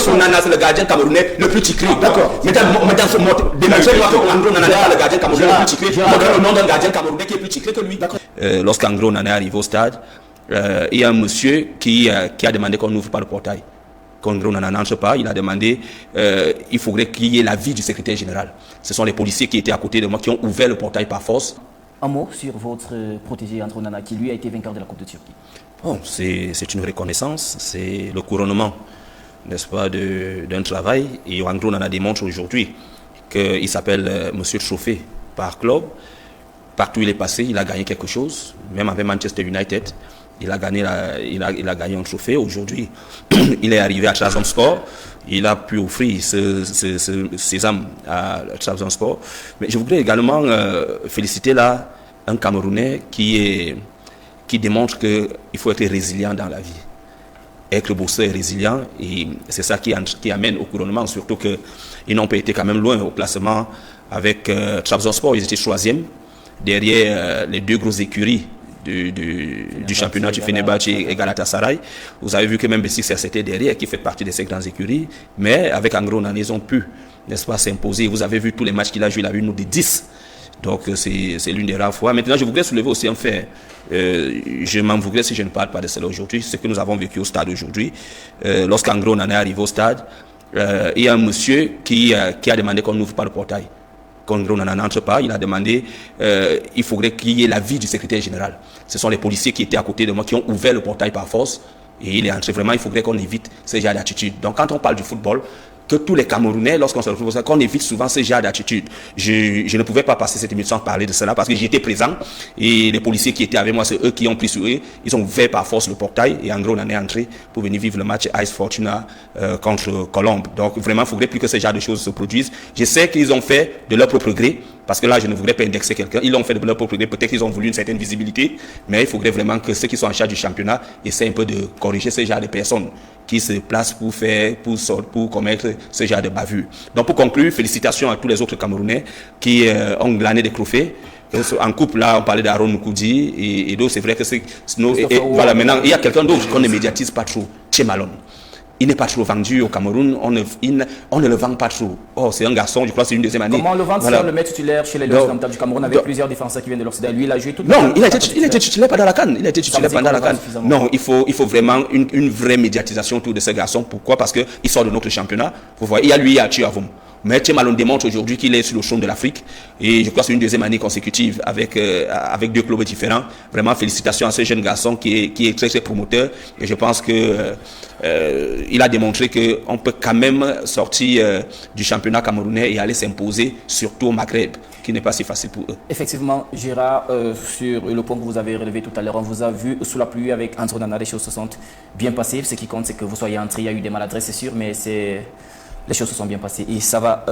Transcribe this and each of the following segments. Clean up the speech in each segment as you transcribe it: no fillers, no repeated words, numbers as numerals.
Onana, c'est le gardien camerounais le plus ticlé. D'accord. Maintenant, démontrez-moi que André Onana n'est pas le gardien camerounais le plus ticlé. Montrez le nom d'un gardien camerounais qui est plus ticlé que lui. Lorsqu'André Onana est arrivé au stade, il y a un monsieur qui a demandé qu'on n'ouvre pas le portail. Quand André Onana n'entre pas, il a demandé il faudrait qu'il y ait l'avis du secrétaire général. Ce sont les policiers qui étaient à côté de moi qui ont ouvert le portail par force. Un mot sur votre protégé André Onana qui lui a été vainqueur de la Coupe de Turquie. Bon, c'est une reconnaissance, c'est le couronnement, n'est-ce pas, d'un travail. Et André Onana démontre aujourd'hui qu'il s'appelle Monsieur Trophée par club. Partout où il est passé, il a gagné quelque chose, même avec Manchester United. Il a gagné un trophée. Aujourd'hui, il est arrivé à Trabzonspor. Il a pu offrir ses âmes à Trabzonspor. Mais je voudrais également féliciter là un Camerounais qui démontre qu'il faut être résilient dans la vie. Être bosseur et résilient, et c'est ça qui amène au couronnement, surtout qu'ils n'ont pas été quand même loin au classement avec Trabzonspor. Ils étaient 3e, derrière les deux grosses écuries du championnat du Fenerbahçe et Galatasaray. Vous avez vu que même Besiktas c'était derrière, qui fait partie de ces grandes écuries, mais avec André Onana, ils ont pu, n'est-ce pas, s'imposer. Vous avez vu tous les matchs qu'il a joué, il a eu nous des 10. Donc c'est l'une des rares fois. Maintenant, je voudrais soulever aussi un fait. Je m'en voudrais si je ne parle pas de cela aujourd'hui. Ce que nous avons vécu au stade aujourd'hui. Lorsqu'André Onana est arrivé au stade, il y a un monsieur qui a demandé qu'on n'ouvre pas le portail. Quand André Onana n'entre pas, il a demandé il faudrait qu'il y ait l'avis du secrétaire général. Ce sont les policiers qui étaient à côté de moi qui ont ouvert le portail par force. Et il est entré. Vraiment, il faudrait qu'on évite ce genre d'attitude. Donc quand on parle du football, que tous les Camerounais, lorsqu'on se retrouve, qu'on évite souvent ce genre d'attitude. Je ne pouvais pas passer cette émission sans parler de cela parce que j'étais présent et les policiers qui étaient avec moi, c'est eux qui ont pris sur eux. Ils ont ouvert par force le portail et André Onana est entré pour venir vivre le match Ice Fortuna contre Colombe. Donc vraiment, il ne faudrait plus que ce genre de choses se produisent. Je sais qu'ils ont fait de leur propre gré, parce que là, je ne voudrais pas indexer quelqu'un. Ils l'ont fait de leur propre gré. Peut-être qu'ils ont voulu une certaine visibilité, mais il faudrait vraiment que ceux qui sont en charge du championnat essaient un peu de corriger ce genre de personnes qui se placent pour commettre ce genre de bavure. Donc pour conclure, félicitations à tous les autres Camerounais qui ont glané des trophées. En couple, là, on parlait d'Aaron Moukoudi et d'autres. C'est vrai que c'est... Voilà, maintenant, il y a quelqu'un d'autre qu'on ne médiatise pas trop, Tchemalon. Il n'est pas trop vendu au Cameroun, on ne le vend pas trop. Oh, c'est un garçon, je crois que c'est une deuxième année. Comment le vendre voilà. Si on le met titulaire chez les Lions du Cameroun avec plusieurs défenseurs qui viennent de l'Occident? Lui, il a joué tout le temps. Non, il a été titulaire pendant la CAN. Il a été titulaire pendant la CAN. Non, il faut vraiment une vraie médiatisation autour de ce garçon. Pourquoi? Parce qu'il sort de notre championnat. Vous voyez, il y a lui, il y a Thiavom. Mais Tchemalon démontre aujourd'hui qu'il est sur le trône de l'Afrique. Et je crois que c'est une deuxième année consécutive avec deux clubs différents. Vraiment, félicitations à ce jeune garçon qui est très, très promoteur. Et je pense que il a démontré qu'on peut quand même sortir du championnat camerounais et aller s'imposer, surtout au Maghreb, qui n'est pas si facile pour eux. Effectivement, Gérard, sur le point que vous avez relevé tout à l'heure, on vous a vu sous la pluie avec André Onana, les choses se sont bien passées. Ce qui compte, c'est que vous soyez entré. Il y a eu des maladresses, c'est sûr, mais les choses se sont bien passées. Et ça va.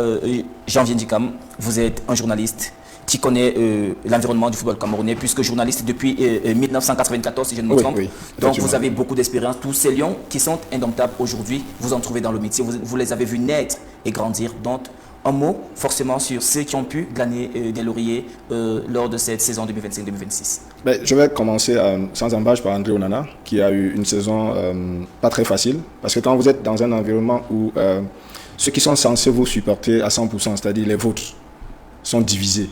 Jean-Viens Dikam, vous êtes un journaliste qui connaît l'environnement du football camerounais, puisque journaliste depuis 1994, si je ne me trompe. Oui, donc vous avez beaucoup d'expérience. Tous ces lions qui sont indomptables aujourd'hui, vous en trouvez dans le métier. Vous les avez vus naître et grandir. Donc, un mot forcément sur ceux qui ont pu gagner des lauriers lors de cette saison 2025-2026. Je vais commencer sans embâche par André Onana, qui a eu une saison pas très facile. Parce que quand vous êtes dans un environnement où ceux qui sont censés vous supporter à 100%, c'est-à-dire les vôtres, sont divisés,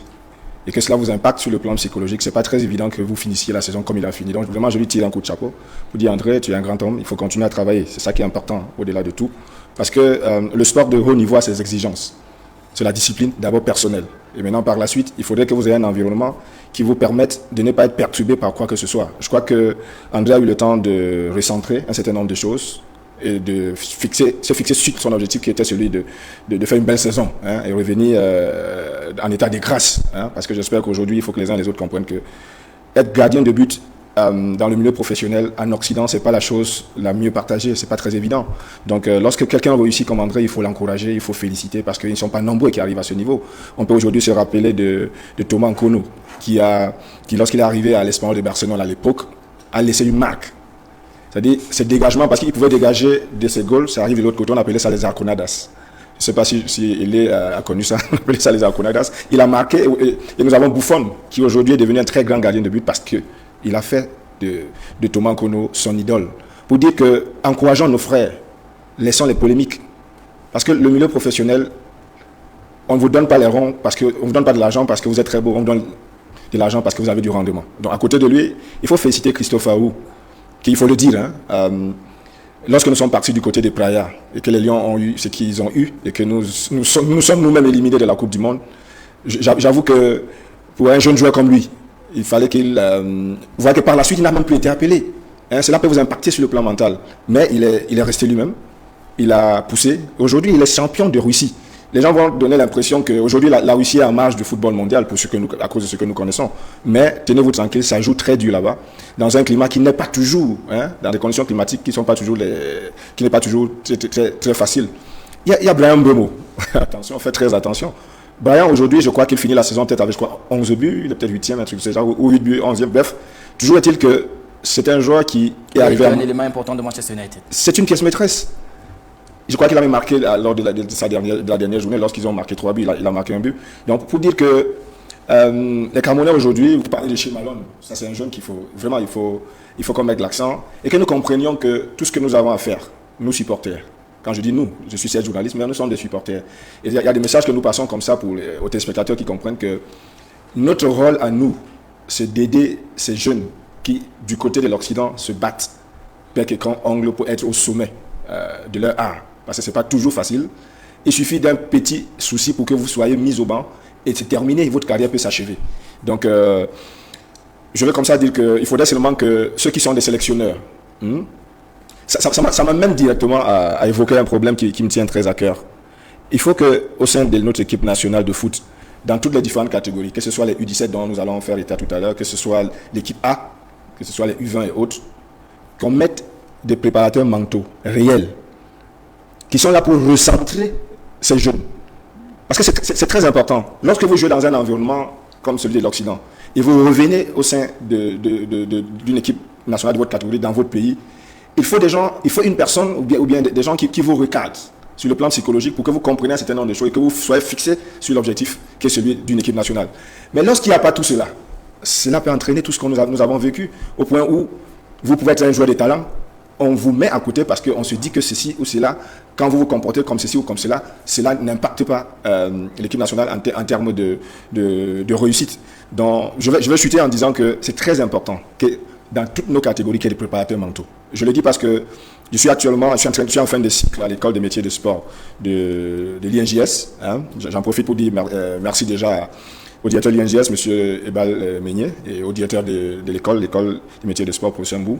et que cela vous impacte sur le plan psychologique, c'est pas très évident que vous finissiez la saison comme il a fini. Donc vraiment, je lui tire un coup de chapeau pour dire André, tu es un grand homme, il faut continuer à travailler. C'est ça qui est important au-delà de tout. Parce que le sport de haut niveau a ses exigences. C'est la discipline d'abord personnelle. Et maintenant, par la suite, il faudrait que vous ayez un environnement qui vous permette de ne pas être perturbé par quoi que ce soit. Je crois que André a eu le temps de recentrer un certain nombre de choses et de se fixer sur son objectif qui était celui de faire une belle saison, hein, et revenir en état de grâce, hein, parce que j'espère qu'aujourd'hui, il faut que les uns et les autres comprennent que être gardien de but dans le milieu professionnel en Occident, c'est pas la chose la mieux partagée, c'est pas très évident. Donc lorsque quelqu'un réussit comme André, il faut l'encourager, il faut féliciter parce qu'ils ne sont pas nombreux qui arrivent à ce niveau. On peut aujourd'hui se rappeler de Thomas Nkono qui lorsqu'il est arrivé à l'Espanyol de Barcelone à l'époque, a laissé une marque. C'est-à-dire, ce dégagement, parce qu'il pouvait dégager de ses goals, ça arrive de l'autre côté, on appelait ça les arconadas. Je ne sais pas si il a connu ça, on appelait ça les arconadas. Il a marqué, et nous avons Buffon, qui aujourd'hui est devenu un très grand gardien de but parce qu'il a fait de Thomas Nkono son idole. Pour dire que, encourageons nos frères laissons les polémiques. Parce que le milieu professionnel, on ne vous donne pas les ronds, on ne vous donne pas de l'argent parce que vous êtes très beau, on vous donne de l'argent parce que vous avez du rendement. Donc à côté de lui, il faut féliciter Christophe Aou, qu'il faut le dire, lorsque nous sommes partis du côté des Praia et que les Lions ont eu ce qu'ils ont eu et que nous sommes nous-mêmes éliminés de la Coupe du Monde, j'avoue que pour un jeune joueur comme lui, il fallait qu'il... vous voyez que par la suite, il n'a même plus été appelé. Cela peut vous impacter sur le plan mental. Mais il est resté lui-même. Il a poussé. Aujourd'hui, il est champion de Russie. Les gens vont donner l'impression qu'aujourd'hui, la Russie est en marge du football mondial à cause de ce que nous connaissons. Mais tenez-vous tranquille, ça joue très dur là-bas, dans un climat qui n'est pas toujours, dans des conditions climatiques qui n'est pas toujours très facile. Il y a Brian Mbeumo. Attention, faites très attention. Brian, aujourd'hui, je crois qu'il finit la saison peut-être avec 11 buts, il est peut-être 8e, un truc de ça, ou 8 buts, 11e, bref. Toujours est-il que c'est un joueur qui est arrivé un élément important de Manchester United. C'est une pièce maîtresse. Je crois qu'il avait marqué lors de la dernière journée, lorsqu'ils ont marqué 3 buts, il a marqué un but. Donc, pour dire que les Camerounais aujourd'hui, vous parlez de chez Malone, ça c'est un jeune qu'il faut, vraiment, il faut qu'on mette l'accent et que nous comprenions que tout ce que nous avons à faire, nous supporters, quand je dis nous, je suis certes journaliste, mais nous sommes des supporters. Et il y a des messages que nous passons comme ça aux téléspectateurs qui comprennent que notre rôle à nous, c'est d'aider ces jeunes qui, du côté de l'Occident, se battent bec et ongle pour être au sommet de leur art. Parce que ce n'est pas toujours facile. Il suffit d'un petit souci pour que vous soyez mis au banc et c'est terminé, votre carrière peut s'achever. Donc, je vais comme ça dire qu'il faudrait seulement que ceux qui sont des sélectionneurs, ça m'amène directement à évoquer un problème qui me tient très à cœur. Il faut qu'au sein de notre équipe nationale de foot, dans toutes les différentes catégories, que ce soit les U17 dont nous allons faire état tout à l'heure, que ce soit l'équipe A, que ce soit les U20 et autres, qu'on mette des préparateurs mentaux réels qui sont là pour recentrer ces jeunes. Parce que c'est très important. Lorsque vous jouez dans un environnement comme celui de l'Occident, et vous revenez au sein d'une équipe nationale de votre catégorie, dans votre pays, il faut une personne ou bien des gens qui vous recadrent sur le plan psychologique pour que vous compreniez un certain nombre de choses et que vous soyez fixé sur l'objectif qui est celui d'une équipe nationale. Mais lorsqu'il n'y a pas tout cela, cela peut entraîner tout ce que nous avons vécu au point où vous pouvez être un joueur de talent, on vous met à côté parce qu'on se dit que ceci ou cela, quand vous vous comportez comme ceci ou comme cela, cela n'impacte pas l'équipe nationale en termes de réussite. Donc, je vais chuter en disant que c'est très important que dans toutes nos catégories, qu'il y ait des préparateurs mentaux. Je le dis parce que je suis en fin de cycle à l'école des métiers de sport de l'INJS. J'en profite pour dire merci déjà au directeur de l'INJS, M. Ebal Meignet, et au directeur de l'école des métiers de sport, professeur Mbou,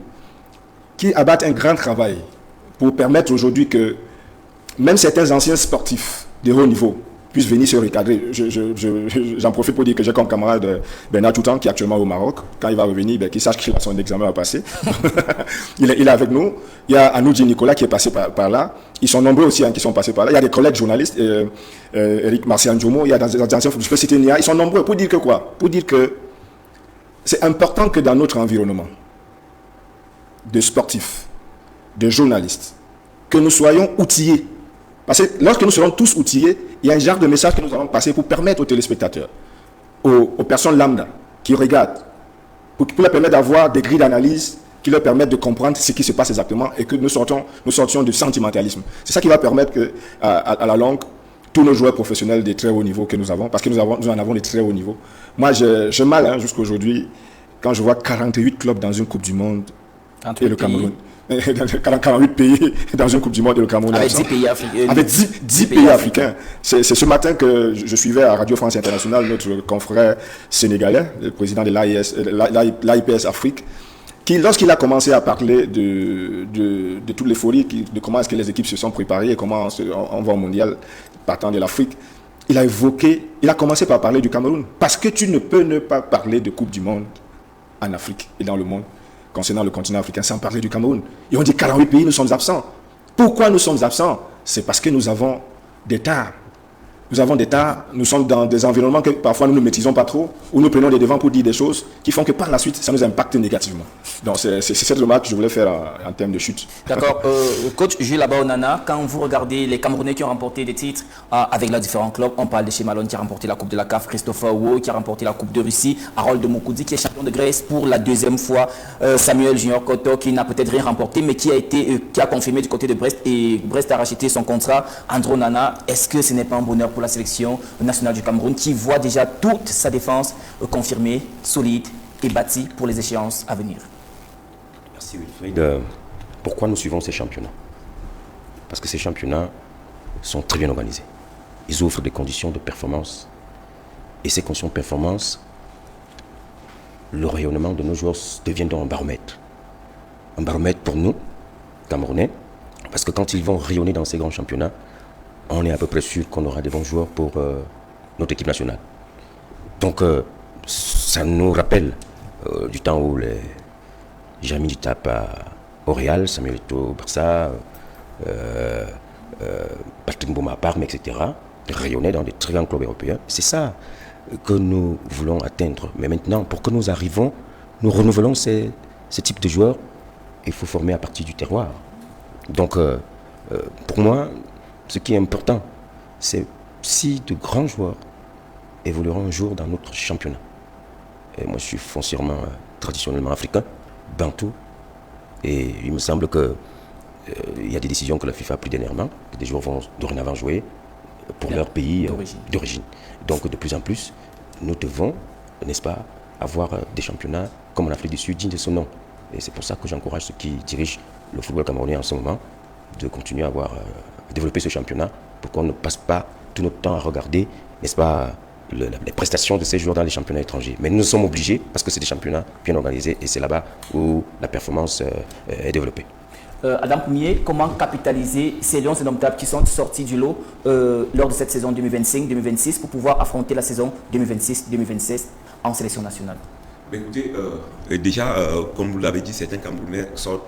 qui abattent un grand travail pour permettre aujourd'hui que même certains anciens sportifs de haut niveau puissent venir se recadrer. J'en profite pour dire que j'ai comme camarade Bernard Toutan, qui est actuellement au Maroc. Quand il va revenir, qu'il sache qu'il a son examen à passer. il est avec nous. Il y a Anoudji Nicolas qui est passé par là. Ils sont nombreux aussi qui sont passés par là. Il y a des collègues journalistes, Eric Marcian Djomo, il y a des anciens, je peux citer Nia. Ils sont nombreux pour dire que quoi? Pour dire que c'est important que dans notre environnement de sportifs, de journalistes, que nous soyons outillés. Parce que lorsque nous serons tous outillés, il y a un genre de message que nous allons passer pour permettre aux téléspectateurs, aux personnes lambda qui regardent, pour leur permettre d'avoir des grilles d'analyse qui leur permettent de comprendre ce qui se passe exactement et que nous sortions du sentimentalisme. C'est ça qui va permettre qu'à la longue, tous nos joueurs professionnels de très haut niveau que nous avons, parce que nous en avons de très haut niveau. Moi, j'ai mal jusqu'à aujourd'hui quand je vois 48 clubs dans une Coupe du Monde et le Cameroun. 48 pays dans une Coupe du Monde et le Cameroun. Avec 10 pays africains. Avec 10 pays africains. C'est ce matin que je suivais à Radio France Internationale notre confrère sénégalais, le président de l'AIPS Afrique, qui, lorsqu'il a commencé à parler de toute l'euphorie, de comment est-ce que les équipes se sont préparées et comment on va au mondial partant de l'Afrique, il a commencé par parler du Cameroun. Parce que tu ne peux ne pas parler de Coupe du Monde en Afrique et dans le monde concernant le continent africain sans parler du Cameroun. Et on dit 48 pays, nous sommes absents. Pourquoi nous sommes absents? C'est parce que nous avons des tares. nous avons des tas, nous sommes dans des environnements que parfois nous ne maîtrisons pas trop, où nous prenons des devants pour dire des choses qui font que par la suite, ça nous impacte négativement. Donc c'est cette remarque que je voulais faire en termes de chute. D'accord. Coach Jules Abaonana, quand vous regardez les Camerounais qui ont remporté des titres avec leurs différents clubs, on parle de Chez Malone qui a remporté la Coupe de la CAF, Christopher Wo qui a remporté la Coupe de Russie, Harold Moukoudi qui est champion de Grèce pour la deuxième fois, Samuel Junior Koto qui n'a peut-être rien remporté mais qui a confirmé du côté de Brest et Brest a racheté son contrat. Andro Nana, est-ce que ce n'est pas un bonheur pour la sélection nationale du Cameroun qui voit déjà toute sa défense confirmée, solide et bâtie pour les échéances à venir? Merci Wilfried. Pourquoi nous suivons ces championnats? Parce que ces championnats sont très bien organisés. Ils offrent des conditions de performance. Et ces conditions de performance, le rayonnement de nos joueurs devient donc un baromètre. Un baromètre pour nous, Camerounais, parce que quand ils vont rayonner dans ces grands championnats, on est à peu près sûr qu'on aura des bons joueurs pour notre équipe nationale. Donc, ça nous rappelle du temps où les Jérémy Dutap au Real, Samuel Eto'o au Barça, Patrick Mboma à Parme, etc., rayonnaient dans des très grands clubs européens. C'est ça que nous voulons atteindre. Mais maintenant, pour que nous arrivons, nous renouvelons ces types de joueurs. Il faut former à partir du terroir. Donc, pour moi, ce qui est important, c'est si de grands joueurs évolueront un jour dans notre championnat. Et moi, je suis foncièrement, traditionnellement africain, bantou. Et il me semble que il y a des décisions que la FIFA a prises dernièrement, que des joueurs vont dorénavant jouer pour leur pays d'origine. Donc, de plus en plus, nous devons, n'est-ce pas, avoir des championnats comme en Afrique du Sud, dignes de son nom. Et c'est pour ça que j'encourage ceux qui dirigent le football camerounais en ce moment de continuer à développer ce championnat pour qu'on ne passe pas tout notre temps à regarder, n'est-ce pas, les prestations de ces joueurs dans les championnats étrangers. Mais nous sommes obligés parce que c'est des championnats bien organisés et c'est là-bas où la performance est développée. Adam Poumier, comment capitaliser ces lions indomptables qui sont sortis du lot lors de cette saison 2025-2026 pour pouvoir affronter la saison 2026-2027 en sélection nationale? Écoutez, déjà, comme vous l'avez dit, certains Camerounais sortent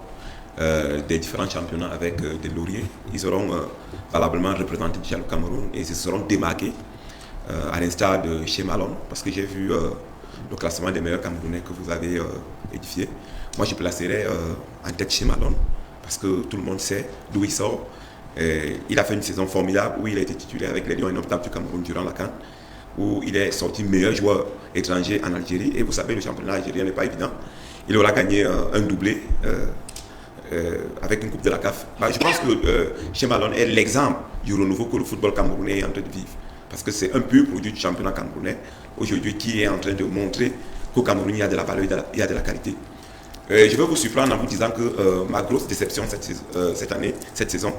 des différents championnats avec des lauriers. Ils auront valablement représenté déjà le Cameroun et ils se seront démarqués à l'instar de Chez Malone, parce que j'ai vu le classement des meilleurs Camerounais que vous avez édifié. Moi, je placerai en tête Chez Malone, parce que tout le monde sait d'où il sort. Il a fait une saison formidable où il a été titulaire avec les Lions indomptables du Cameroun durant la CAN, où il est sorti meilleur joueur étranger en Algérie. Et vous savez, le championnat algérien n'est pas évident. Il aura gagné un doublé avec une coupe de la CAF. Je pense que Chez Malone est l'exemple du renouveau que le football camerounais est en train de vivre. Parce que c'est un pur produit du championnat camerounais aujourd'hui qui est en train de montrer qu'au Cameroun, il y a de la valeur, il y a de la qualité. Je vais vous surprendre en vous disant que ma grosse déception cette saison,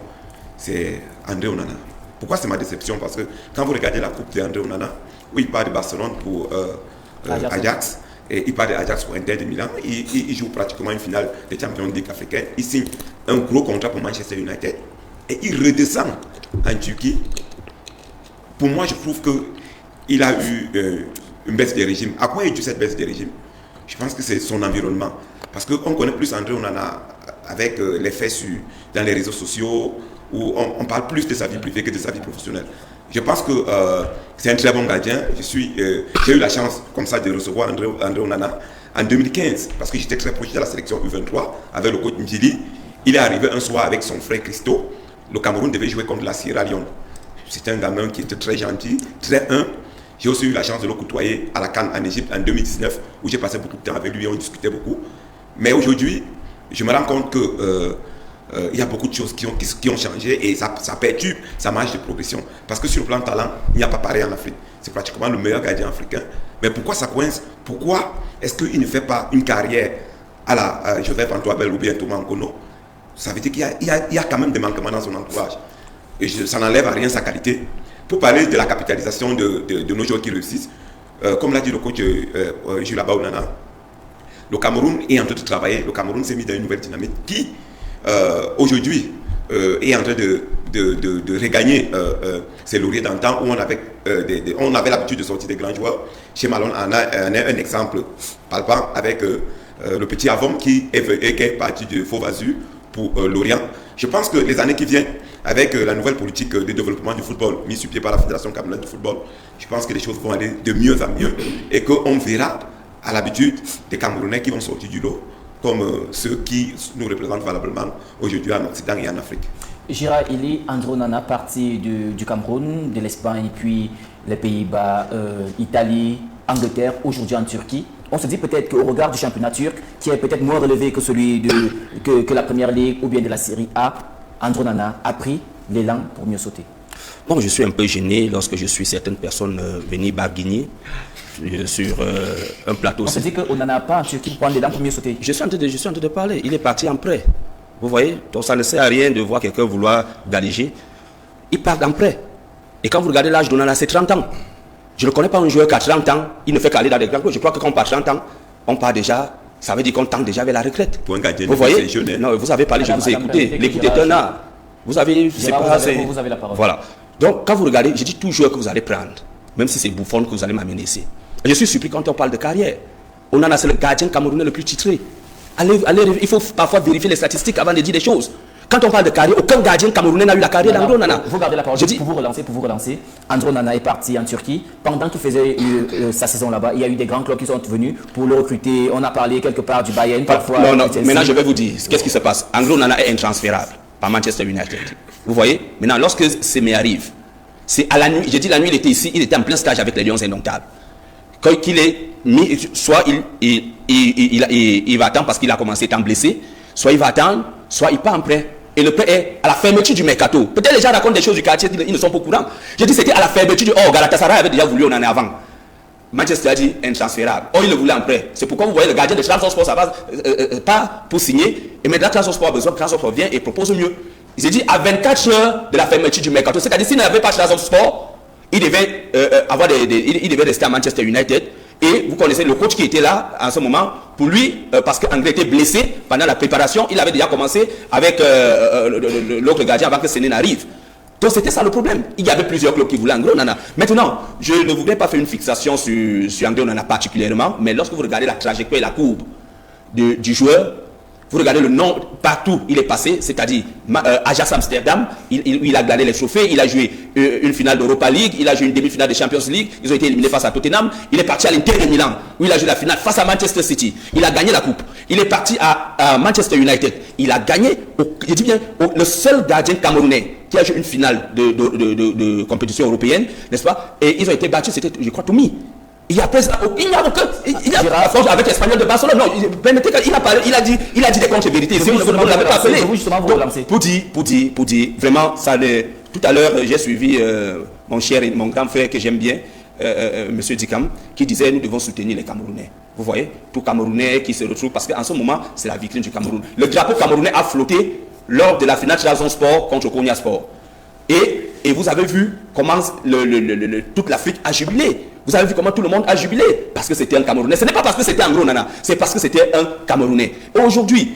c'est André Onana. Pourquoi c'est ma déception? Parce que quand vous regardez la coupe d'André Onana, où il part de Barcelone pour Ajax, et il part de Ajax pour Inter de Milan, il joue pratiquement une finale des Champions League africaine, il signe un gros contrat pour Manchester United, et il redescend en Turquie. Pour moi, je trouve qu'il a eu une baisse de régime. À quoi est due cette baisse de régime? Je pense que c'est son environnement. Parce qu'on connaît plus André Onana avec les faits dans les réseaux sociaux, où on parle plus de sa vie privée que de sa vie professionnelle. Je pense que c'est un très bon gardien. J'ai eu la chance comme ça de recevoir André Onana en 2015, parce que j'étais très proche de la sélection U23 avec le coach Ndjili. Il est arrivé un soir avec son frère Christo. Le Cameroun devait jouer contre la Sierra Leone. C'était un gamin qui était très gentil, très humble. J'ai aussi eu la chance de le côtoyer à la CAN en Égypte en 2019, où j'ai passé beaucoup de temps avec lui et on discutait beaucoup. Mais aujourd'hui, je me rends compte que il y a beaucoup de choses qui ont changé et ça perturbe sa marge de progression. Parce que sur le plan talent, il n'y a pas pareil en Afrique. C'est pratiquement le meilleur gardien africain. Mais pourquoi ça coince? Pourquoi est-ce qu'il ne fait pas une carrière à la Joseph Antoine ou bien Thomas Nkono? Ça veut dire qu'il y a quand même des manquements dans son entourage. Et ça n'enlève à rien sa qualité. Pour parler de la capitalisation de nos joueurs qui réussissent, comme l'a dit le coach Jules Abaonana, le Cameroun est en train de travailler. Le Cameroun s'est mis dans une nouvelle dynamique qui, aujourd'hui, est en train de regagner ses lauriers d'antan où on avait l'habitude de sortir des grands joueurs. Chez Malone en a un exemple palpable avec le petit Avom qui est parti de Faux-Vazu pour Lorient. Je pense que les années qui viennent, avec la nouvelle politique de développement du football mise sur pied par la Fédération camerounaise de football, je pense que les choses vont aller de mieux en mieux et qu'on verra à l'habitude des Camerounais qui vont sortir du lot comme ceux qui nous représentent valablement aujourd'hui en Occident et en Afrique. Gira Ili, André Onana, parti du Cameroun, de l'Espagne, puis les Pays-Bas, Italie, Angleterre, aujourd'hui en Turquie. On se dit peut-être qu'au regard du championnat turc, qui est peut-être moins relevé que celui que la Première Ligue ou bien de la Série A, André Onana a pris l'élan pour mieux sauter. Bon, je suis un peu gêné lorsque je suis certaines personnes venir barguigner sur un plateau. On se dit qu'on n'en a pas en Turquie pour prendre l'élan pour mieux sauter. Je suis en train de parler. Il est parti en prêt. Vous voyez? Donc ça ne sert à rien de voir quelqu'un vouloir galéger. Il part en prêt. Et quand vous regardez l'âge d'Onana, c'est 30 ans. Je ne connais pas un joueur qui a 30 ans, il ne fait qu'aller dans des grands clubs. Je crois que quand on part 30 ans, on part déjà, ça veut dire qu'on tente déjà vers la retraite. Pour un gardien, vous voyez? Jeune, hein? Non, vous avez parlé, je vous ai écouté. L'écoute est un art. Vous avez, vous avez la parole. Voilà. Donc quand vous regardez, je dis tout joueur que vous allez prendre, même si c'est Buffon que vous allez m'amener ici. Je suis surpris quand on parle de carrière. Onana, c'est le gardien camerounais le plus titré. Allez, il faut parfois vérifier les statistiques avant de dire des choses. Quand on parle de carrière, aucun gardien camerounais n'a eu la carrière d'André Onana. Vous gardez la parole. Pour vous relancer. André Onana est parti en Turquie. Pendant qu'il faisait sa saison là-bas, il y a eu des grands clubs qui sont venus pour le recruter. On a parlé quelque part du Bayern, parfois. Non, maintenant je vais vous dire, qu'est-ce qui se passe. André Onana est intransférable par Manchester United. Vous voyez? Maintenant, lorsque c'est arrive, c'est à la nuit, j'ai dit la nuit, il était ici, il était en plein stage avec les Lions Indomptables. Quand il est mis, soit il va attendre parce qu'il a commencé étant blessé, soit il va attendre, soit il part en prêt. Et le prêt est à la fermeture du mercato. Peut-être les gens racontent des choses du quartier, ils ne sont pas au courant. J'ai dit c'était à la fermeture du... Oh, Galatasaray avait déjà voulu, on en est avant. Manchester a dit intransférable. Oh, il le voulait en prêt. C'est pourquoi vous voyez le gardien de Trabzonspor, ça va pas pour signer. Et maintenant, Trabzonspor a besoin, Trabzonspor vient et propose mieux. Il s'est dit à 24 heures de la fermeture du mercato. C'est-à-dire s'il n'avait pas Trabzonspor, il devait il devait rester à Manchester United. Et vous connaissez le coach qui était là en ce moment. Pour lui, parce qu'André était blessé pendant la préparation, il avait déjà commencé avec l'autre gardien avant que Séné n'arrive. Donc c'était ça le problème. Il y avait plusieurs clubs qui voulaient André Onana. Maintenant, je ne voudrais pas faire une fixation sur André Onana particulièrement, mais lorsque vous regardez la trajectoire et la courbe du joueur, vous regardez le nom partout il est passé, c'est-à-dire Ajax Amsterdam, il a gagné les trophées, il a joué une finale d'Europa League, il a joué une demi-finale de Champions League, ils ont été éliminés face à Tottenham, il est parti à l'Inter de Milan, où il a joué la finale face à Manchester City, il a gagné la coupe, il est parti à Manchester United, il a gagné, je dis bien, le seul gardien camerounais qui a joué une finale de compétition européenne, n'est-ce pas? Et ils ont été battus, c'était, je crois, Toumi. Il n'y a aucun. Il y a la force avec l'Espagnol de Barcelone. Non, permettez qu'il a parlé, il a dit des contre-vérités. Si vous ne l'avez pas appelé. Pour dire, vraiment, ça tout à l'heure, j'ai suivi mon cher et mon grand frère que j'aime bien, M. Dikam, qui disait nous devons soutenir les Camerounais. Vous voyez, tout Camerounais qui se retrouve, parce qu'en ce moment, c'est la vitrine du Cameroun. Le drapeau camerounais a flotté lors de la finale Trabzonspor contre Konya Sport. Et vous avez vu comment toute l'Afrique a jubilé. Vous avez vu comment tout le monde a jubilé. Parce que c'était un Camerounais. Ce n'est pas parce que c'était André Onana, c'est parce que c'était un Camerounais. Et aujourd'hui,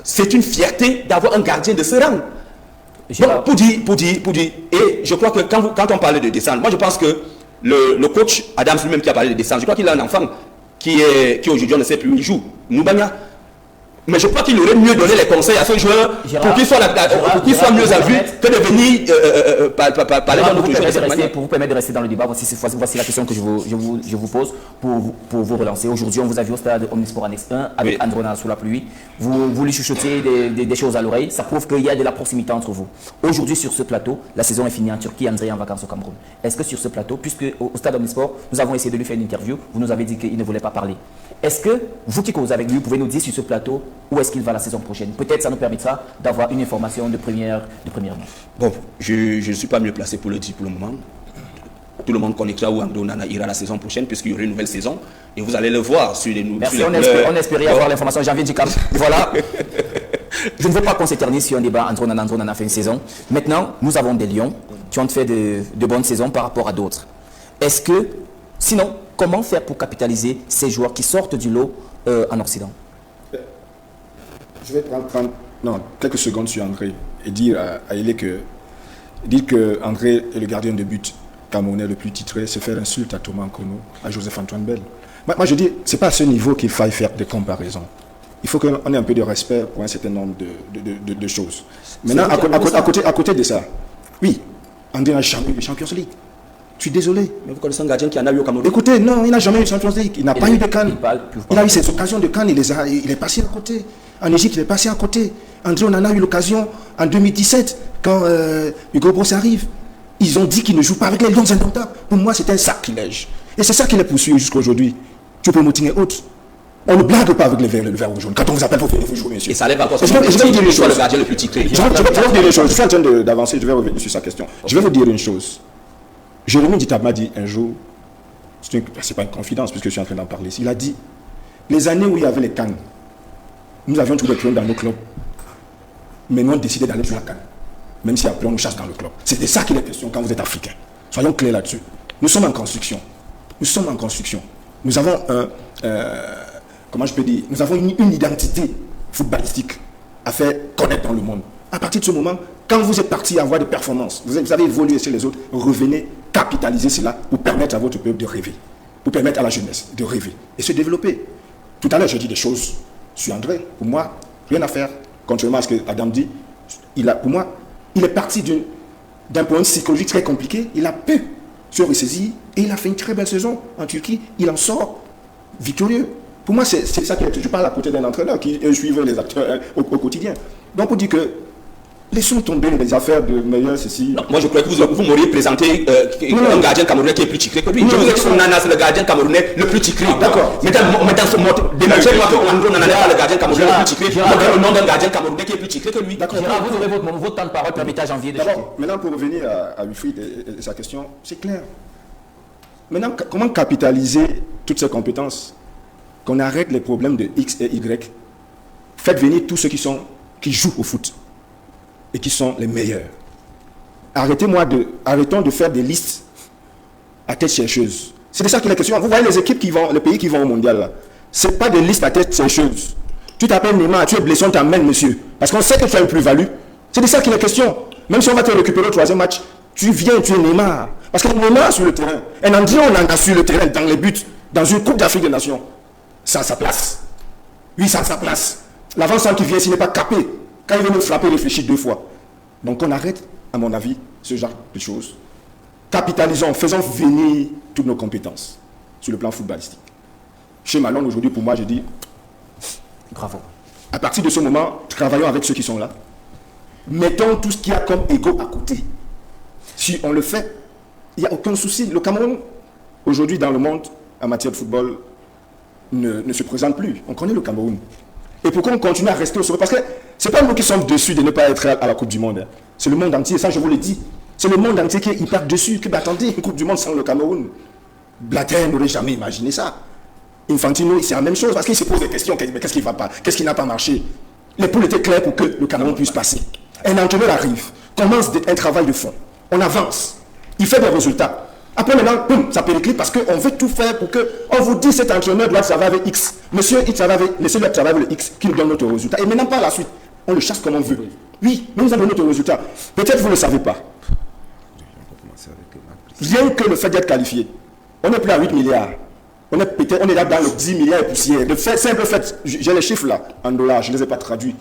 c'est une fierté d'avoir un gardien de ce rang. Donc, pour dire. Et je crois que quand on parlait de descendre, moi je pense que le coach Adams lui-même qui a parlé de descendre, je crois qu'il a un enfant qui aujourd'hui on ne sait plus où il joue. Noubania. Mais je crois qu'il aurait mieux donné les conseils à ce joueur pour qu'il soit mieux à vue que de venir parler dans notre jeu. Pour vous permettre de rester dans le débat, voici la question que je vous pose pour vous relancer. Aujourd'hui, on vous a vu au stade Omnisport Annexe 1 avec André Onana sous la pluie. Vous lui chuchotez des choses à l'oreille. Ça prouve qu'il y a de la proximité entre vous. Aujourd'hui, sur ce plateau, la saison est finie en Turquie. André est en vacances au Cameroun. Est-ce que sur ce plateau, puisque au stade Omnisport, nous avons essayé de lui faire une interview, vous nous avez dit qu'il ne voulait pas parler. Est-ce que vous qui causez avec lui, pouvez nous dire sur ce plateau où est-ce qu'il va la saison prochaine? Peut-être ça nous permettra d'avoir une information de première main. Bon, je ne suis pas mieux placé pour le dire pour le moment. Tout le monde connaîtra où André Onana ira la saison prochaine puisqu'il y aura une nouvelle saison. Et vous allez le voir sur les nouvelles. Merci, on espérait avoir l'information. Janvier Dikam. Voilà. Je ne veux pas qu'on s'éternise sur un débat. André Onana fait une saison. Maintenant, nous avons des Lions qui ont fait de bonnes saisons par rapport à d'autres. Est-ce que, sinon, comment faire pour capitaliser ces joueurs qui sortent du lot en Occident? Je vais prendre quelques secondes sur André et dire à Ile que André est le gardien de but camerounais le plus titré, c'est faire insulte à Thomas Nkono, à Joseph-Antoine Bell. Moi je dis, c'est pas à ce niveau qu'il faille faire des comparaisons. il faut qu'on ait un peu de respect pour un certain nombre de choses. Maintenant, à côté de ça, oui, André n'a jamais eu de Champions League. Je suis désolé. Mais vous connaissez un gardien qui en a eu au Cameroun? Écoutez, non, il n'a jamais eu de Champions League. Il n'a pas eu de CAN. Il a eu ses occasions de CAN, il est passé à côté. En Égypte, il est passé à côté. André, on en a eu l'occasion en 2017, quand Hugo Bross arrive. Ils ont dit qu'il ne joue pas avec les Lions indomptables. Pour moi, c'est un sacrilège. Et c'est ça qui les poursuit jusqu'à aujourd'hui. Choupo-Moting et autres. On ne blague pas avec le vert ou jaune. Quand on vous appelle, vous jouez, monsieur. Et ça lève encore. Je vais vous dire une chose. Le gardien le plus titré. Je vais vous dire une chose. Je suis en train d'avancer, je vais revenir sur sa question. Je vais vous dire une chose. Jérémy Ditab m'a dit un jour, c'est pas une confidence puisque je suis en train d'en parler ici, il a dit, les années où il y avait les cannes, nous avions tous les clubs dans nos clubs, mais nous on décidé d'aller sur la canne, même si après on nous chasse dans le club. C'est de ça qu'il est question quand vous êtes africain. Soyons clairs là-dessus. Nous sommes en construction. Nous avons comment je peux dire, nous avons une identité footballistique à faire connaître dans le monde. À partir de ce moment, quand vous êtes parti avoir des performances, vous avez évolué chez les autres, revenez capitaliser cela pour permettre à votre peuple de rêver, pour permettre à la jeunesse de rêver et se développer. Tout à l'heure, j'ai dit des choses sur André. Pour moi, rien à faire. Contrairement à ce que Adam dit, pour moi, il est parti d'un point psychologique très compliqué. Il a pu se ressaisir et il a fait une très belle saison en Turquie. Il en sort victorieux. Pour moi, c'est ça qui est. Je parle à côté d'un entraîneur qui suivait les acteurs au quotidien. Donc, on dit que laissons tomber les affaires de meilleurs ceci. Non, moi je crois que vous m'auriez présenté un gardien camerounais qui est plus titré que lui. Je vous ai dit que Nana c'est le gardien camerounais le plus titré. D'accord. Mais dans ce mode, démontrez-moi que Nana n'est pas le gardien camerounais le plus titré. Donc le nom d'un gardien camerounais qui est plus titré que lui. D'accord. Vous aurez votre temps de parole permettre à janvier de d'abord, maintenant pour revenir à Wilfried et sa question, c'est clair. Maintenant, comment capitaliser toutes ces compétences? Qu'on arrête les problèmes de X et Y. Faites venir tous ceux qui jouent au foot et qui sont les meilleurs. Arrêtons de faire des listes à tête chercheuse. C'est de ça qu'il est question. Vous voyez les équipes les pays qui vont au mondial là. C'est pas des listes à tête chercheuse. Tu t'appelles Neymar, tu es blessé, on t'amène monsieur. Parce qu'on sait que tu as une plus-value. C'est de ça qu'il est question. Même si on va te récupérer au troisième match, tu viens, tu es Neymar. Parce que Neymar sur le terrain, un André on en a sur le terrain, dans les buts, dans une Coupe d'Afrique des Nations. Ça a sa place. Oui, ça a sa place. L'avant-centre qui vient, s'il n'est pas capé, quand il veut me frapper, réfléchit 2 fois. Donc on arrête, à mon avis, ce genre de choses. Capitalisons, faisons venir toutes nos compétences sur le plan footballistique. Chez Malone, aujourd'hui, pour moi, je dis bravo. À partir de ce moment, travaillons avec ceux qui sont là. Mettons tout ce qu'il y a comme ego à côté. Si on le fait, il n'y a aucun souci. Le Cameroun, aujourd'hui, dans le monde, en matière de football, ne se présente plus. On connaît le Cameroun. Et pourquoi on continue à rester au sommet? Parce que ce n'est pas nous qui sommes dessus de ne pas être à la Coupe du Monde. C'est le monde entier, ça je vous le dis. C'est le monde entier qui est hyper dessus. Que, attendez, une Coupe du Monde sans le Cameroun. Blatter n'aurait jamais imaginé ça. Infantino, c'est la même chose parce qu'il se pose des questions. Mais qu'est-ce qui ne va pas? Qu'est-ce qui n'a pas marché? Les poules étaient claires pour que le Cameroun puisse passer. Un entraîneur arrive, commence un travail de fond. On avance. Il fait des résultats. Après maintenant, boum, ça périclite parce qu'on veut tout faire pour que, on vous dit cet entraîneur doit travailler avec X. Monsieur X travaille avec, laissez-le travailler avec le X qui nous donne notre résultat. Et maintenant par la suite, on le chasse comme on veut. Oui, mais nous avons notre résultat. Peut-être vous ne le savez pas. Rien que le fait d'être qualifié, on n'est plus à 8 milliards. On est là dans le 10 milliards et poussière. Le fait, simple fait, j'ai les chiffres là, en dollars, je ne les ai pas traduits.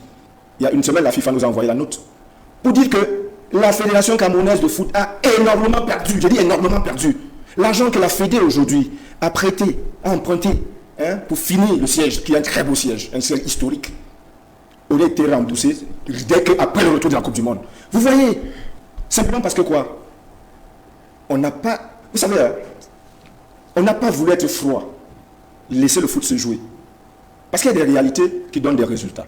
Il y a une semaine, la FIFA nous a envoyé la note. Pour dire que la Fédération camerounaise de foot a énormément perdu. Je dis énormément perdu. L'argent que la Fédé aujourd'hui a prêté, a emprunté pour finir le siège, qui est un très beau siège, un siège historique, aurait été remboursé dès qu'après le retour de la Coupe du Monde. Vous voyez, simplement parce que quoi? On n'a pas, vous savez, on n'a pas voulu être froid, laisser le foot se jouer. Parce qu'il y a des réalités qui donnent des résultats.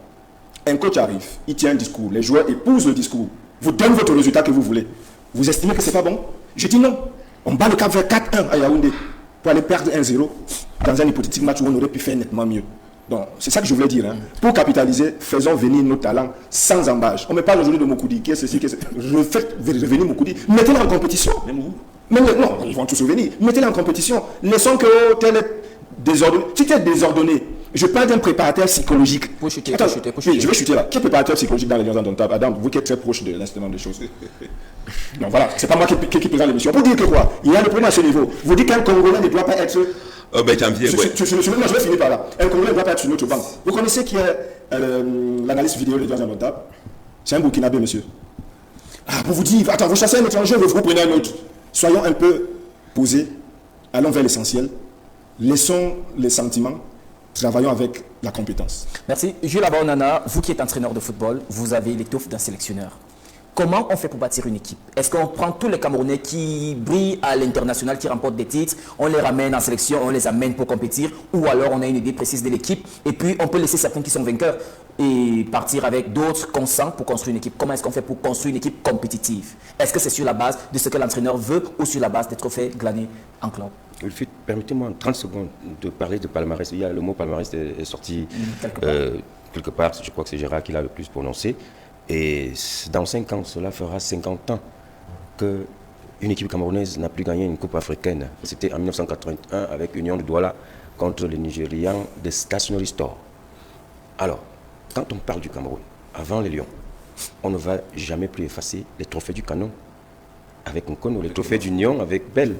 Un coach arrive, il tient un discours, les joueurs épousent le discours, vous donnent votre résultat que vous voulez. Vous estimez que ce n'est pas bon? Je dis non. On bat le Cap vers 4-1 à Yaoundé pour aller perdre 1-0 dans un hypothétique match où on aurait pu faire nettement mieux. Donc, c'est ça que je voulais dire. Pour capitaliser, faisons venir nos talents sans embâche. On me parle aujourd'hui de Mokoudi. Qui est ceci, qui est ceci. Refaites venir Mokoudi. Mettez-le en compétition. Même où? Non, ils vont tous revenir. Mettez-le en compétition. Laissons que tel est désordonné. Si tu es désordonné, je parle d'un préparateur psychologique. Pour chuter. Oui, je vais chuter là. Qui est préparateur psychologique dans les Lions indomptables? Adam, vous qui êtes très proche de l'instrument des choses. Donc voilà, c'est pas moi qui présente l'émission. Pour dire que quoi? Il y a le problème à ce niveau. Vous dites qu'un Congolais ne doit pas être Ben, janvier, ouais. Je vais finir par là. Un Congolais ne doit pas être sur notre banque. Vous connaissez qui est l'analyste vidéo de Diaz Indomptable? C'est un Burkinabé, monsieur. Ah, pour vous dire, attends, vous chassez un étranger, vous prenez un autre. Soyons un peu posés, allons vers l'essentiel, laissons les sentiments, travaillons avec la compétence. Merci. Jules Abaonana, vous qui êtes entraîneur de football, vous avez l'étoffe d'un sélectionneur. Comment on fait pour bâtir une équipe? Est-ce qu'on prend tous les Camerounais qui brillent à l'international, qui remportent des titres, on les ramène en sélection, on les amène pour compétir, ou alors on a une idée précise de l'équipe et puis on peut laisser certains qui sont vainqueurs et partir avec d'autres consents pour construire une équipe? Comment est-ce qu'on fait pour construire une équipe compétitive? Est-ce que c'est sur la base de ce que l'entraîneur veut ou sur la base des trophées glanés en club? Permettez-moi en 30 secondes de parler de palmarès. Il y a le mot palmarès est sorti quelque part. Je crois que c'est Gérard qui l'a le plus prononcé. Et dans 5 ans, cela fera 50 ans qu'une équipe camerounaise n'a plus gagné une coupe africaine. C'était en 1981 avec Union de Douala contre les Nigérians de Stationery Store. Alors, quand on parle du Cameroun, avant les Lions, on ne va jamais plus effacer les trophées du Canon avec Nkono, les trophées d'Union avec Bell.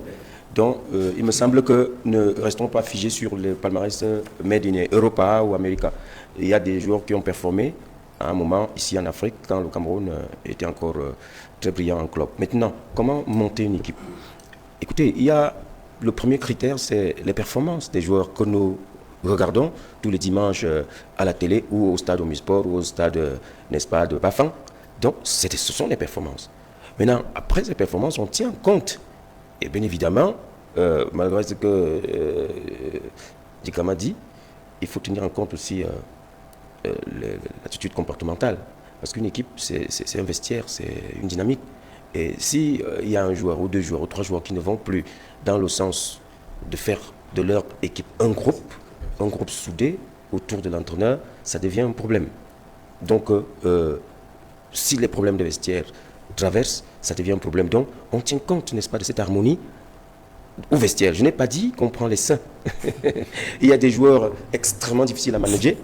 Donc, il me semble que ne restons pas figés sur les palmarès Made in Europa ou America. Il y a des joueurs qui ont performé à un moment ici en Afrique, quand le Cameroun était encore très brillant en club. Maintenant, comment monter une équipe? Écoutez, le premier critère, c'est les performances des joueurs que nous regardons tous les dimanches à la télé ou au stade Omnisport ou au stade, n'est-ce pas, de Bafang. Donc, ce sont les performances. Maintenant, après ces performances, on tient compte. Et bien évidemment, malgré ce que Dikama dit, il faut tenir en compte aussi l'attitude comportementale. Parce qu'une équipe, c'est un vestiaire, c'est une dynamique. Et s'il y a un joueur ou 2 joueurs ou 3 joueurs qui ne vont plus dans le sens de faire de leur équipe un groupe soudé autour de l'entraîneur, ça devient un problème. Donc, si les problèmes de vestiaire traversent, ça devient un problème. Donc, on tient compte, n'est-ce pas, de cette harmonie au vestiaire. Je n'ai pas dit qu'on prend les sains. Il y a des joueurs extrêmement difficiles à manager.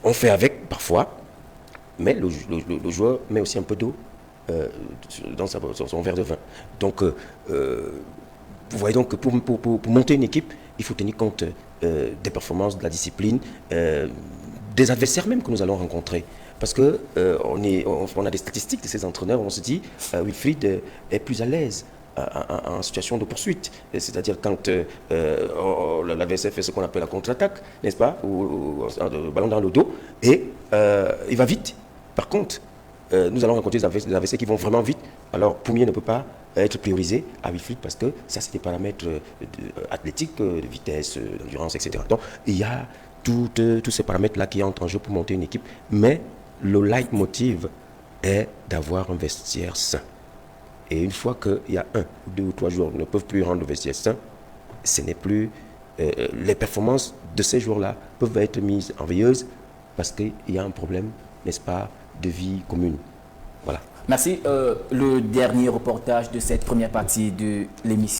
On fait avec parfois, mais le joueur met aussi un peu d'eau dans son verre de vin. Donc, vous voyez donc que pour monter une équipe, il faut tenir compte des performances, de la discipline, des adversaires même que nous allons rencontrer. Parce qu'on a des statistiques de ces entraîneurs, on se dit Wilfried est plus à l'aise en situation de poursuite. C'est-à-dire quand l'adversaire fait ce qu'on appelle la contre-attaque, n'est-ce pas, ou le ballon dans le dos, et il va vite. Par contre, nous allons rencontrer des adversaires qui vont vraiment vite. Alors, Poumier ne peut pas être priorisé à Wilfried parce que ça, c'est des paramètres athlétiques, de vitesse, d'endurance, etc. Donc, il y a tous ces paramètres-là qui entrent en jeu pour monter une équipe. Mais le leitmotiv est d'avoir un vestiaire sain. Et une fois qu'il y a 1, 2 ou 3 joueurs qui ne peuvent plus rendre le vestiaire sain, ce n'est plus... les performances de ces joueurs-là peuvent être mises en veilleuse parce qu'il y a un problème, n'est-ce pas, de vie commune. Voilà. Merci. Le dernier reportage de cette première partie de l'émission.